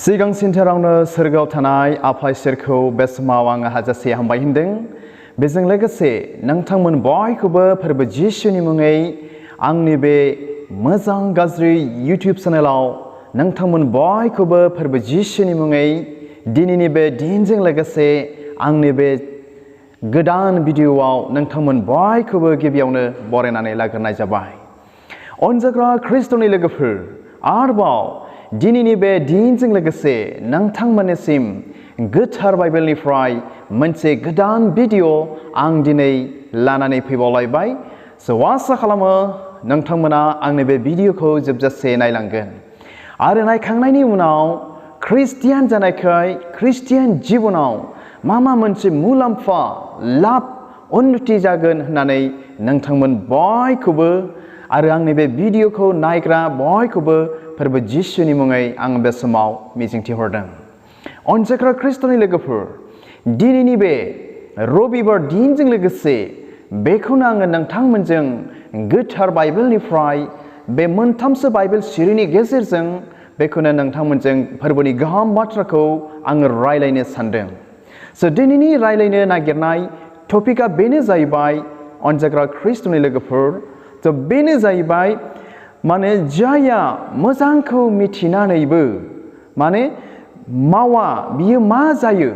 सिगां सिन्थारावनो सोरगोआव थानाय आफा इसोरखौ बे समाव आङो हाजासे हामबाय होनदों। बेजों लोगोसे नोंथांमोन बयखौबो फोरबो जिसुनि मुङै आंनि बे मोजां गाज्रि इउटिउब चेनेलाव नोंथांमोन बयखौबो फोरबो जिसुनि मुङै दिनैनि बे दिनजों लोगोसे आंनि बे गोदान भिडिअ'आव नोंथांमोन बयखौबो गिबियावनो बरायनानै लाग्रोनाय जाबाय। अनजाग्रा ख्रिस्ट'नि लोगोफोर, आरोबाव दिनैनि बे दिनजों लोगोसे नोंथांमोननिसिम गोथार बाइबेलनिफ्राय मोनसे गोदान भिडिअ आं दिनै लानानै फैबावलायबाय। आसा खालामो नोंथांमोना आंनि बे भिडिअखौ जोबजासे नायलांगोन आरो नायखांनायनि उनाव ख्रिस्टियान जानायखाय ख्रिस्टियान जिबनाव मा मोनसे मुलाम्फा लाब उन्नति जागोन होननानै नोंथांमोन बयखौबो आरो आंनि बे भिडिअखौ नायग्रा बयखौबो फोरबो जिसुनि मुङै आं बे समाव मिजिंथिहरदों। अनजाग्रा ख्रिस्ट'नि लोगोफोर, दिनैनि बे रबिबार दिनजों लोगोसे बेखौनो आङो नोंथांमोनजों गोथार बाइबेलनिफ्राय बे मोनथामसो बाइबेल सिरिनि गेजेरजों बेखौनो नोंथांमोनजों फोरबोनि गाहाम बाथ्राखौ आङो रायलायनो सानदों। दिनैनि रायलायनो नागिरनाय टपिकआ बेनो जाहैबाय अनजाग्रा ख्रिस्ट'नि लोगोफोर, बेनो जाहैबाय माने जायहा मोजांखौ मिथिनानैबो माने मावा बियो मा जायो,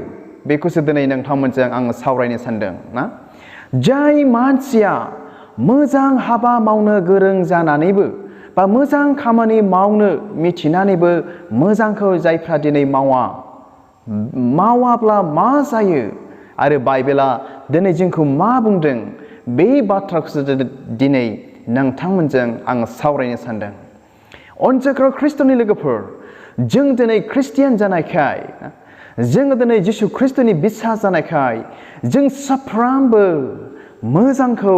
बेखौसो दिनै नोंथांमोनजों आङो सावरायनो सानदों ना। जाय मानसिया मोजां हाबा मावनो गोरों जानानैबो बा मोजां खामानि मावनो मिथिनानैबो मोजांखौ जायफ्रा दिनै मावाब्ला मा जायो आरो बाइबेला दिनै जोंखौ मा बुंदों, बे बाथ्राखौसो दिनै नोंथांमोनजों आङो सावरायनो सानदों। अनजाग्रा ख्रिस्ट'नि लोगोफोर, जों दिनै ख्रिस्टियान जानायखाय, जोङो दिनै जिसु ख्रिस्ट'नि बिसास जानायखाय जों साफ्रोमबो मोजांखौ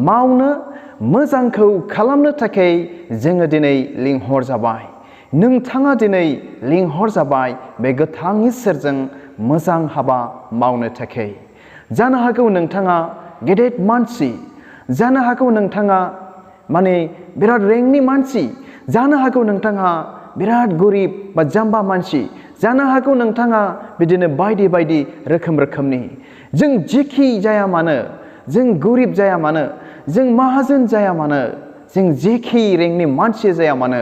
मावनो, मोजांखौ खालामनो थाखाय जोङो दिनै लिंहर जाबाय। नोंथाङा दिनै लिंहर जाबाय बे गोथां इसोरजों मोजां हाबा मावनो थाखाय। जानो हागौ नोंथाङा गेदेर मानसि, जानो हागौ नोंथाङा माने बिराद रेंकनि मानसि, जानो हागौ नोंथाङा बिराद गरिब बा जाम्बा मानसि, जानो हागौ नोंथाङा बिदिनो बायदि बायदि रोखोमनि। जों जेखि जाया मानो, जों गरिब जाया मानो, जों माहाजोन जाया मानो, जों जेखि रेंकनि मानसि जाया मानो,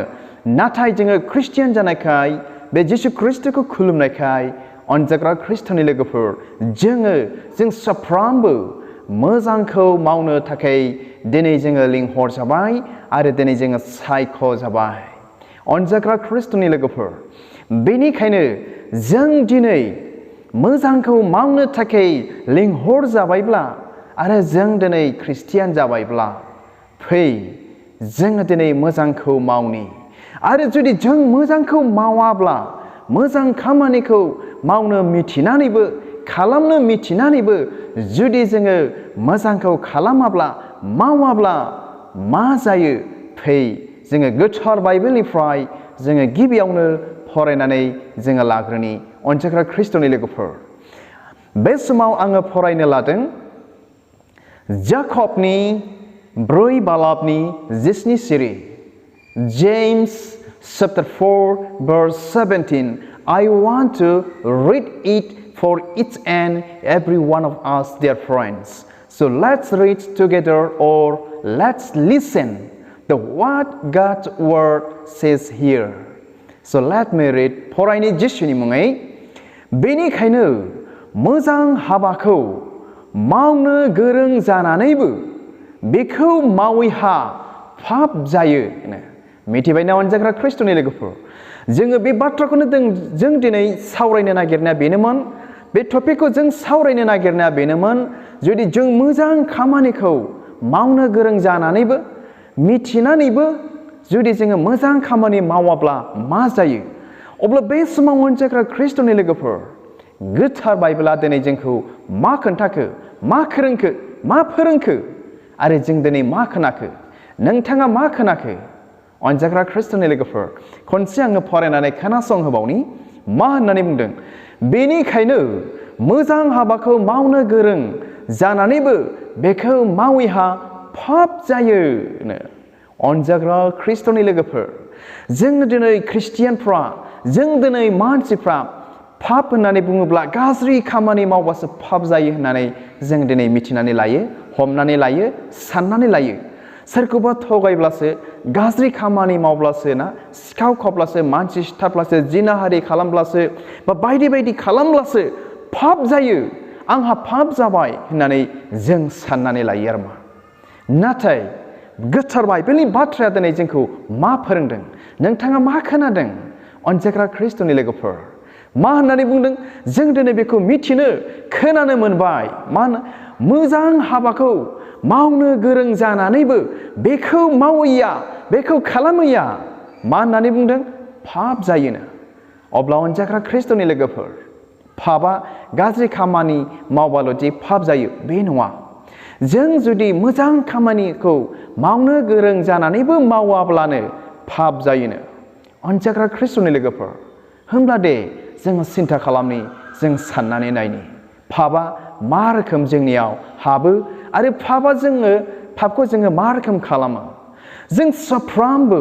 नाथाय जोङो ख्रिस्टियान जानायखाय, बे जिसु ख्रिस्ट'खौ खुलुमनायखाय, अनजाग्रा ख्रिस्ट'नि लोगोफोर, जों साफ्रोमबो मोजांखौ मावनो थाखाय दिनै जोङो लिंहर जाबाय आरो दिनै जोङो सायख' जाबाय। अनजाग्रा ख्रिस्ट'नि लोगोफोर, बेनिखायनो जों दिनै मोजांखौ मावनो थाखाय लिंहर जाबायब्ला आरो जों दिनै ख्रिस्टियान जाबायब्ला, फै जोङो दिनै मोजांखौ मावनि। आरो जुदि जों मोजांखौ मावाब्ला, मोजां खामानिखौ मावनो मिथिनानैबो, खालामनो मिथिनानैबो जुदि जोङो मोजांखौ खालामाब्ला, मावाब्ला मा जायो, फै जोङो गोथार बाइबेलनिफ्राय जोङो गिबियावनो फरायनानै जोङो लाग्रोनि। अनजाग्रा ख्रिस्ट'नि लोगोफोर, बे समाव आङो फरायनो लादों जाकबनि 4 बालाबनि 10 सिरि, James chapter 4 verse 17. I want to read it for each and every one of us, dear friends. So let's read together, or let's listen to what God's word says here. So let me read. फरायनि जिसुनि मुङै, बेनिखायनो मोजां हाबाखौ मावनो गोरों जानानैबो बेखौ मावैहा पाप जायो। मिथिबायना अनजाग्रा ख्रिस्ट'नि लोगोफोर, जोङो बे बाथ्राखौनो जों दिनै सावरायनो नागिरनाया बेनोमोन, बे टपिकखौ जों सावरायनो नागिरनाया बेनोमोन। जुदि जों मोजां खामानिखौ मावनो गोरों जानानैबो, मिथिनानैबो जुदि जोङो मोजां खामानि मावाब्ला मा जायो, अब्ला बे समाव अनजाग्रा ख्रिस्ट'नि लोगोफोर, गोथार बाइबेला दिनै जोंखौ मा खोन्थाखो, मा फोरोंखो आरो जों दिनै मा खोनाखो, नोंथाङा मा खोनाखो? अनजाग्रा ख्रिस्ट'नि लोगोफोर, खनसे आङो फरायनानै खोनासंहोबावनि मा होननानै बुंदों। बेनिखायनो मोजां हाबाखौ मावनो गोरों जानानैबो बेखौ मावैहा पाप जायो। अनजाग्रा ख्रिस्ट'नि लोगोफोर, जों दिनै ख्रिस्टियानफ्रा जों दिनै मानसिफ्रा पाप होननानै बुङोब्ला गाज्रि खामानि मावबासो पाप जायो होननानै जों दिनै मिथिनानै लायो हमनानै लायो साननानै लायो सोरखौबा थगायब्लासो गाज्रि खामानि मावब्लासो ना सिखाव खावब्लासो मानसि सिथारब्लासो जिनाहारि खालामब्लासो बा बायदि बायदि खालामब्लासो पाप जायो आंहा पाप जाबाय होननानै जों साननानै लायो आरो मा नाथाय गोथार बाइबेलनि बाथ्राया दिनै जोंखौ मा फोरोंदों नोंथाङा मा खोनादों अनजाग्रा ख्रिस्ट'नि लोगोफोर मा होननानै बुंदों जों दिनै बेखौ मिथिनो खोनानो मोनबाय मा होनो मोजां हाबाखौ मावनो गोरों जानानैबो बेखौ मावैया बेखौ खालामैया मा होननानै बुंदों पाप जायोनो अब्ला अनजाग्रा ख्रिस्ट'नि लोगोफोर पापआ गाज्रि खामानि मावबाल'दि पाप जायो बे नङा जों जुदि मोजां खामानिखौ मावनो गोरों जानानैबो मावाब्लानो पाप जायोनो अनजाग्रा ख्रिस्ट'नि लोगोफोर होमब्ला दे जोङो सिन्था खालामनि जों साननानै नायनि पापआ मा रोखोम जोंनियाव हाबो आरो पापखौ जोङो मा रोखोम खालामो जों साफ्रोमबो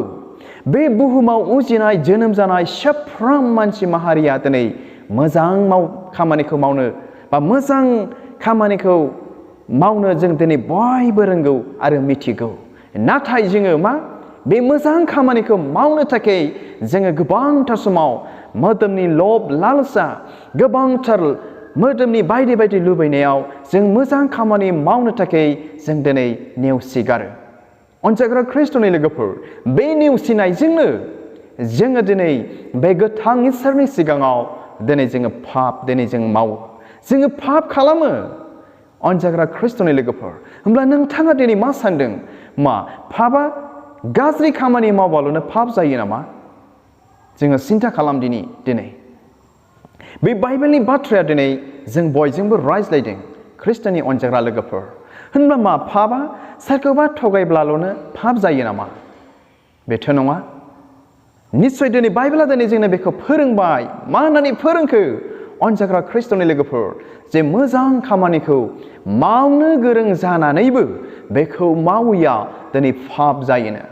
बे बुहुमाव उजिनाय जोनोम जानाय साफ्रोम मानसि माहारिया दिनै मोजां खामानिखौ मावनो बा मोजां खामानिखौ मावनो जों दिनै बयबो रोंगौ आरो मिथिगौ नाथाय जोङो मा बे मोजां खामानिखौ मावनो थाखाय जोङो गोबांथार समाव मोदोमनि लब लालसा गोबांथार मोदोमनि बायदि बायदि लुबैनायाव जों मोजां खामानि मावनो थाखाय जों दिनै नेवसिगारो अनजाग्रा ख्रिस्ट'नि लोगोफोर बे नेवसिनायजोंनो जोङो दिनै बे गोथां इसोरनि सिगाङाव दिनै जोङो मावो जोङो पाप खालामो अनजाग्रा ख्रिस्ट'नि लोगोफोर होमब्ला नोंथाङा दिनै मा सानदों मा पापआ गाज्रि खामानि मावबाल'नो पाप जायो नामा जोङो सिन्था खालामदिनि दिनै बे बाइबेलनि बाथ्राया दिनै जों बयजोंबो रायज्लायदों ख्रिस्ट'नि अनजाग्रा लोगोफोर होनब्ला मा पापआ सोरखौबा थगायब्लाल'नो पाप जायो नामा बेथ' नङा निस्सय दिनै बाइबेला दिनै जोंनो बेखौ फोरोंबाय मा होननानै फोरोंखो अनजाग्रा ख्रिस्ट'नि लोगोफोर जे मोजां खामानिखौ मावनो गोरों जानानैबो बेखौ मावैया दिनै पाप जायोनो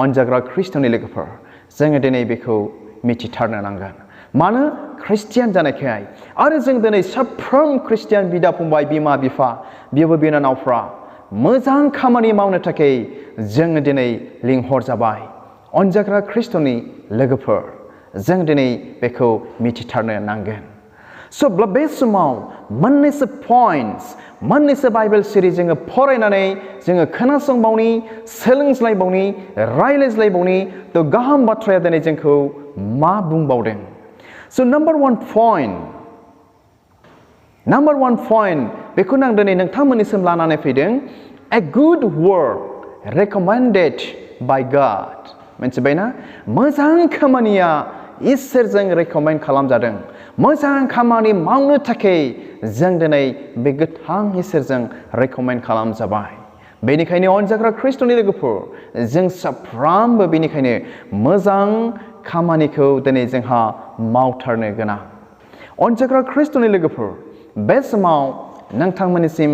अनजाग्रा ख्रिस्ट'नि लोगोफोर जोङो दिनै बेखौ मिथिथारनो नांगोन मानो ख्रिस्टियान जानायखाय आरो जों दिनै साफ्रोम ख्रिस्टियान बिदा फंबाय बिमा बिफा बिब' बिनानावफ्रा मोजां खामानि मावनो थाखाय जोङो दिनै लिंहर जाबाय अनजाग्रा ख्रिस्ट'नि लोगोफोर जों दिनै बेखौ मिथिथारनो नांगोन स' बे समाव मोननैसो बाइबेल सिरि जोङो फरायनानै जोङो खोनासंबावनि सोलोंज्लायबावनि रायज्लायज्लायबावनि थ' गाहाम बाथ्राया दिनै जोंखौ मा बुंबावदों स' नाम्बार वान पइन्ट बेखौनो आं दिनै नोंथांमोननिसिम लानानै फैदों ए गुड वर्क रेकमेन्डेड बाय गड मिथिबायना मोजां खामानिया इसोरजों रेकमेन्ड खालामजादों मोजां खामानि मावनो थाखाय जों दिनै बे गोथां इसोरजों रेकमेन्ड खालामजाबाय बेनिखायनो अनजाग्रा ख्रिस्ट'नि लोगोफोर जों साफ्रोमबो बेनिखायनो मोजां खामानिखौ दिनै जोंहा मावथारनो गोनां अनजाग्रा ख्रिस्ट'नि लोगोफोर बे समाव नोंथांमोननिसिम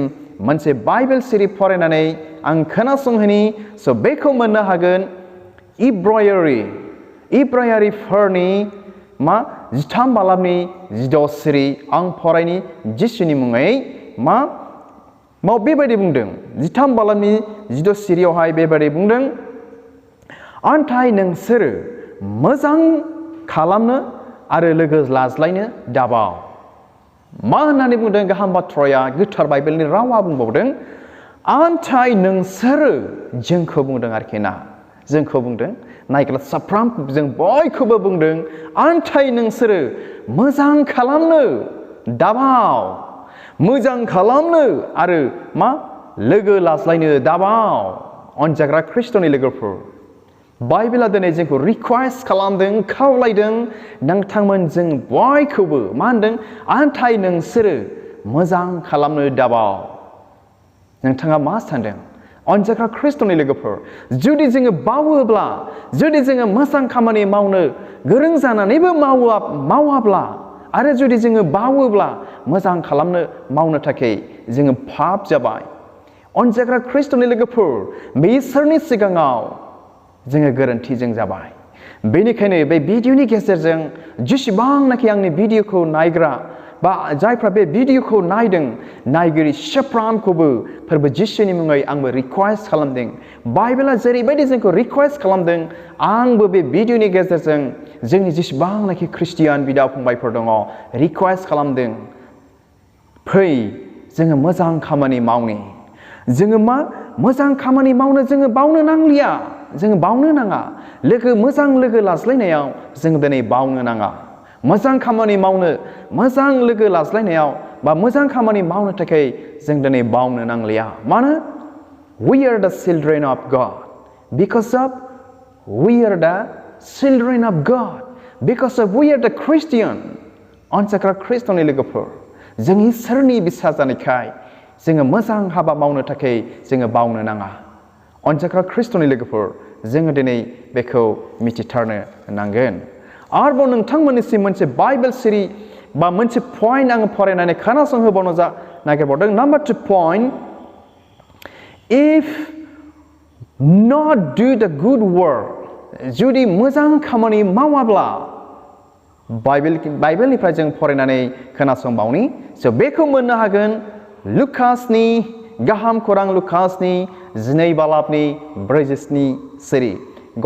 मोनसे बाइबेल सिरि फरायनानै आं खोनासंहोनि स' बेखौ मोननो हागोन इब्रायारिफोरनि 13 बालाबनि 16 सिरि आं फरायनि जिसुनि मुङै बेबायदि बुंदों 13 बालाबनि 16 सिरियावहाय बेबायदि बुंदों नाथाय नोंसोरो मोजां खालामनो आरो लोगो लाज्लायनो दाबाव मा होननानै बुंदों गाहाम बाथ्राया गोथार बाइबेलनि रावा बुंबावदों नाथाय नोंसोरो जोंखौ बुंदों आरोखि ना जोंखौ बुंदों नायग्रा साफ्रोम जों बयखौबो बुंदों नाथाय नोंसोरो मोजां खालामनो दाबाव मोजां खालामनो आरो लोगो लाज्लायनो दाबाव अनजाग्रा ख्रिस्ट'नि लोगोफोर बाइबेला दिनै जोंखौ रिक्वेस्ट खालामदों खावलायदों नोंथांमोन जों बयखौबो मा होनदों नाथाय नोंसोरो मोजां खालामनो दाबाव नोंथाङा मा सानदों अनजाग्रा ख्रिस्ट'नि लोगोफोर जुदि जोङो बावोब्ला जुदि जोङो मोजां खामानि मावनो गोरों जानानैबो मावाब्ला आरो जुदि जोङो बावोब्ला मोजां मावनो थाखाय जोङो पाप जाबाय अनजाग्रा ख्रिस्ट'नि लोगोफोर बे इसोरनि सिगाङाव जोङो गोरोन्थिजों जाबाय बेनिखायनो बे भिडिअनि गेजेरजों जेसेबांनाखि आंनि भिडिअखौ नायग्रा बा जायफ्रा बे भिडिअखौ नायदों नायगिरि साफ्रोमखौबो फोरबो जिसुनि मुङै आंबो रिक्वेस्ट खालामदों बाइबेला जेरैबायदि जोंखौ रिक्वेस्ट खालामदों आंबो बे भिडिअनि गेजेरजों जोंनि जेसेबांनाखि ख्रिस्टियान बिदा फंबायफोर दङ रिक्वेस्ट खालामदों फै जोङो मोजां खामानि मावनि जोङो मा मोजां खामानि मावनो जोङो बावनो नांलिया जोङो बावनो नाङा मोजां लोगो लाज्लायनायाव जों दिनै बावनो नाङा मोजां खामानि मावनो मोजां लोगो लाज्लायनायाव बा मोजां खामानि मावनो थाखाय जों दिनै बावनो नांलिया मानो we are the children of God because of we are the children of God because of we are the Christian अनजाग्रा ख्रिस्ट'नि लोगोफोर जों इसोरनि बिसा जानायखाय जोङो मोजां हाबा मावनो थाखाय जोङो बावनो नाङा अनजाग्रा ख्रिस्ट'नि लोगोफोर जोङो दिनै बेखौ मिथिथारनो नांगोन आरोबाव नोंथांमोननिसिम मोनसे बाइबेल सिरि बा मोनसे पइन्ट आङो फरायनानै खोनासंहोबावनो नागिरबावदों number 2 point if not do the good work जुदि मोजां खामानि मावाब्ला बाइबेलनिफ्राय जों फरायनानै खोनासंबावनि बेखौ मोननो हागोन लुकासनि गाहाम खौरां लुकासनि 2 बालाबनि 47 सिरि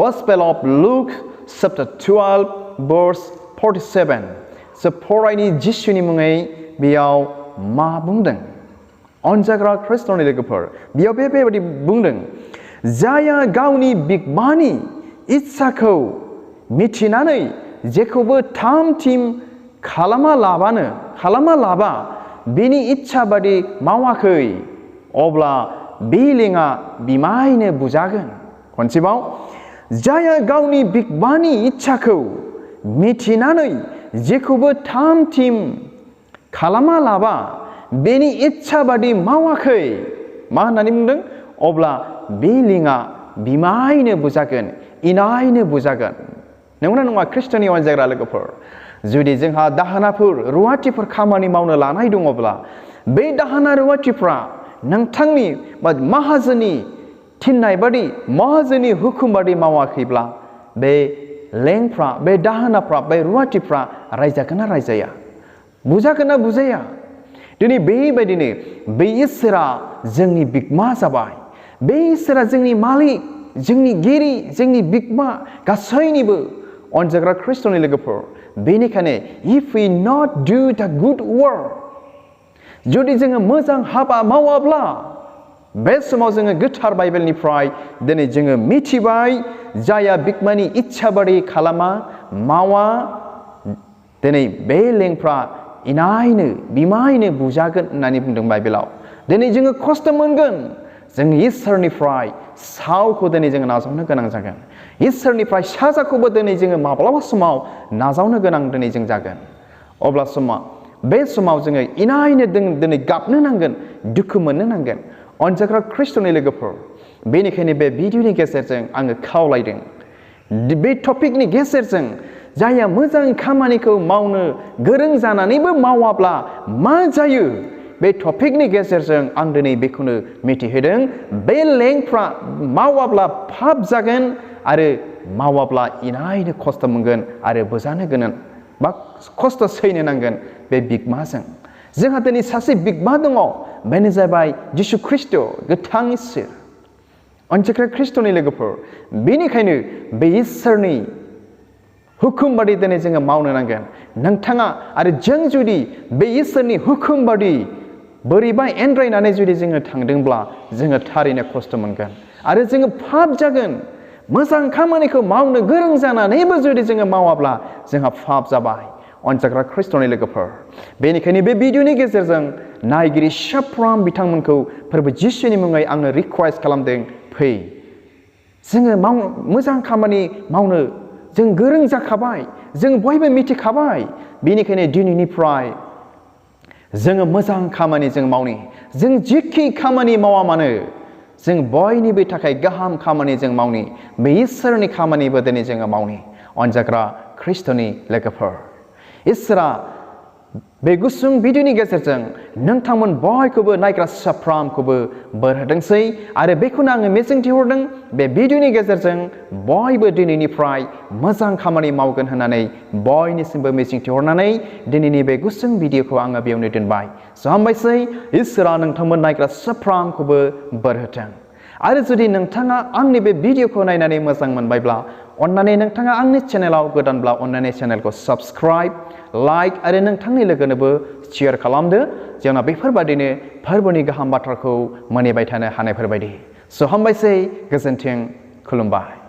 Gospel of Luke chapter 12 verse 47 फरायनि जिसुनि मुङै बेयाव मा बुंदों अनजाग्रा ख्रिस्ट'नि लोगोफोर बेयाव बेबायदि बुंदों जाया गावनि बिगोमानि इच्छाखौ मिथिनानै जेखौबो थाम थिम खालामा लाबा बिनि इच्छा बादि मावाखै अब्ला बे लेङा बिमायनो बुजागोन खनसेबाव जाया गावनि बिगोमानि इच्छाखौ मिथिनानै जेखौबो थाम थिम खालामा लाबा बेनि इच्छा बादि मावाखै मा होननानै बुंदों अब्ला बे लेङा बिमायनो बुजागोन इनायनो बुजागोन नंगौना नङा ख्रिस्ट'नि अनजाग्रा लोगोफोर जुदि जोंहा दाहोनाफोर रुवाथिफोर खामानि मावनो लानाय दङब्ला बे दाहोना रुवाथिफ्रा नोंथांनि बा माहाजोननि थिननाय बादि माहाजोननि हुकुम बादि मावाखैब्ला बे लेंफ्रा बे दाहोनाफ्रा बे रुवाथिफ्रा रायजागोन ना रायजाया बुजागोन ना बुजाया दिनै बेबायदिनो बे इसोरा जोंनि बिगोमा जाबाय बे इसोरा जोंनि मालिक जोंनि गिरि जोंनि बिगोमा गासैनिबो अनजाग्रा ख्रिस्ट'नि लोगोफोर बेनिखायनो if we not do the good work जुदि जोङो मोजां हाबा मावाब्ला बे समाव जोङो गोथार बाइबेलनिफ्राय दिनै जोङो मिथिबाय जाया बिगोमानि इच्छा बादि खालामा मावा दिनै बे लेंफ्रा इनायनो बिमायनो बुजागोन होननानै बुंदों बाइबेलाव दिनै जोङो खस्थ' मोनगोन जोंनि इसोरनिफ्राय सावखौ दिनै जोङो नाजावनो गोनां जागोन इसोरनिफ्राय साजाखौबो दिनै जोङो माब्लाबा समाव नाजावनो गोनां दिनै जों जागोन अब्ला बे समाव जोङो इनायनो दिनै गाबनो नांगोन दुखु मोननो नांगोन अनजाग्रा ख्रिस्ट'नि लोगोफोर बेनिखायनो बे भिडिअनि गेजेरजों आङो खावलायदों बे टपिकनि गेजेरजों जायहा मोजां खामानिखौ मावनो गोरों जानानैबो मावाब्ला मा जायो बे टपिकनि गेजेरजों आं दिनै बेखौनो मिथिहोदों बे लेंफ्रा मावाब्ला पाप जागोन आरो मावाब्ला इनायनो खस्थ' मोनगोन आरो बुजानो गोनां बा खस्थ' सैनो नांगोन बे बिगोमाजों जोंहा दिनै सासे बिगोमा दङ बेनो जाबाय जिसु ख्रिस्ट' गोथां इसोर अनजाग्रा ख्रिस्ट'नि लोगोफोर बेनिखायनो बे इसोरनि हुकुम बादि दिनै जोङो मावनो नांगोन नोंथाङा आरो जों जुदि बे इसोरनि हुकुम बादि बोरैबा एनद्रायनानै जुदि जोङो थांदोंब्ला जोङो थारैनो खस्थ' मोनगोन आरो जोङो पाप जागोन मोजां खामानिखौ मावनो गोरों जानानैबो जुदि जोङो मावाब्ला जोंहा पाप जाबाय अनजाग्रा ख्रिस्ट'नि लोगोफोर बेनिखायनो बे भिडिअनि गेजेरजों नायगिरि साफ्रोम बिथांमोनखौ फोरबो जिसुनि मुङै आङो रिक्वेस्ट खालामदों फै जोङो मोजां खामानि मावनो जों गोरों जाखाबाय जों बयबो मिथिखाबाय बेनिखायनो दिनैनिफ्राय जोङो मोजां खामानि जों मावनि जों जेखि खामानि मावा मानो जों बयनिबो थाखाय गाहाम खामानि जों मावनि बे इसोरनि खामानिबो दिनै जोङो मावनि अनजाग्रा ख्रिस्ट'नि लोगोफोर इसोरा बे गुसुं भिडिअनि गेजेरजों नोंथांमोन बयखौबो नायग्रा साफ्रोमखौबो बोर होथोंसै आरो बेखौनो आङो मिजिंथिहरदों बे भिडिअनि गेजेरजों बयबो दिनैनिफ्राय मोजां खामानि मावगोन होननानै बयनिसिमबो मिजिंथिहरनानै दिनैनि बे गुसुं भिडिअखौ आङो बेयावनो दोनबाय स' हामबायसै इसोरा नोंथांमोन नायग्रा साफ्रोमखौबो बोर होथों आरो जुदि नोंथाङा आंनि बे भिडिअखौ नायनानै मोजां मोनबायब्ला अन्नानै नोंथाङा आंनि चेनेलाव गोदानब्ला अन्नानै चेनेलखौ साबस्क्राइब लाइक आरो नोंथांनि लोगोनोबो शेयार खालामदो जोंना बेफोरबादिनो फोरबोनि गाहाम बाथ्राखौ मोनहैबाय थानो हानायफोरबायदि स' हामबायसै गोजोन्थों खुलुमबाय